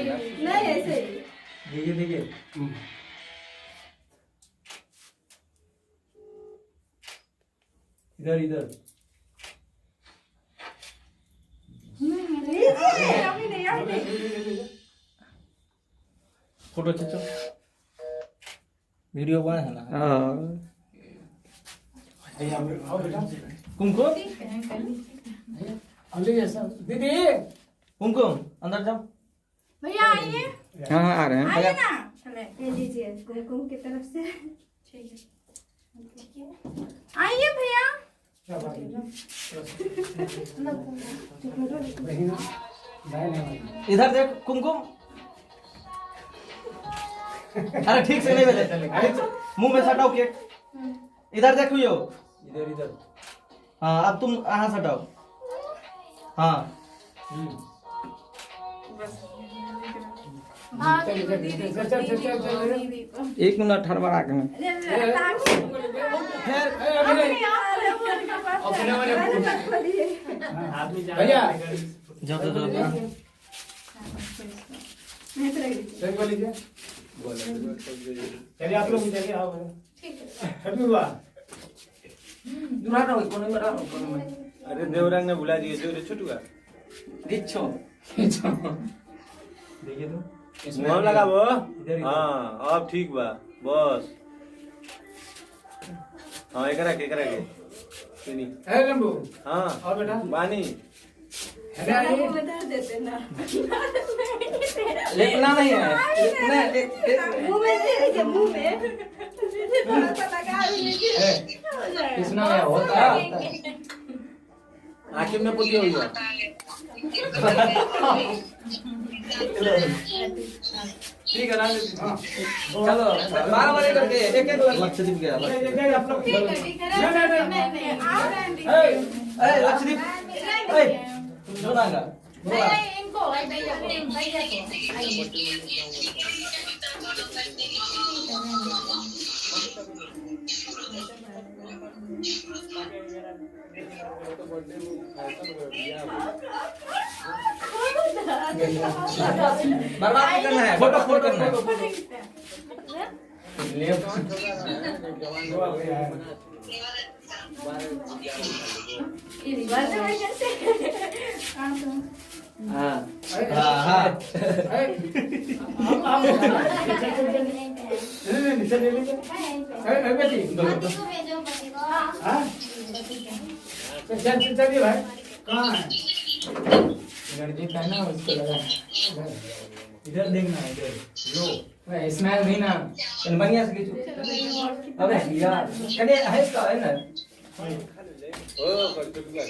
नहीं ऐसे ही। देखिए देखिए इधर इधर लीजिए, अभी नहीं फोटो खींचो वीडियो बना है ना कुमकुम दीदी कुमकुम अंदर जाओ भैया आइए। हाँ हाँ आ रहे हैं आइए ना। चले ये लीजिए कुमकुम की तरफ से। ठीक है आइए भैया। इधर देख कुमकुम अरे ठीक से नहीं बजे मुंह में सटाओ केक इधर देखो यो इधर इधर हाँ अब तुम यहाँ सटाओ हाँ एक मिनट हड़बड़ा के भैया जाओ जाओ बोल लीजिए चलिए आप लोग भी चलिए आओ हैप्पी हुआ अरे देवरंग ने बुला दिए जो रे छोटू का दीक्षो देखिए तो मुंह लगा वो इधर इधर। हां अब ठीक बा बस हां एकरा के सुनी है लंबू हां और बेटा बानी बता देते ना। लेटना नहीं है मुंह में दे दीजिए मुंह में। थोड़ा सा लगा लीजिए। किसना है होता आखिर में पुती हुई है ठीक है राज चलो 12 बजे करके एक एक लक्षदीप गया आप लोग ठीक है नहीं आप रहने ए ए लक्षदीप ए जोनागा नहीं इनको भैया को बर्बाद नहीं करना है फोटो फोटो करना है हाँ हाँ हाँ नीचे ले लीजिए ए बेटी हाँ चलिए भाई कहाँ है लड़की पहना उसको लगा इधर देखना है इधर लो स्माइल भी ना बढ़िया से खींचो अबे यार कने है इसका है ना ओ छोटू का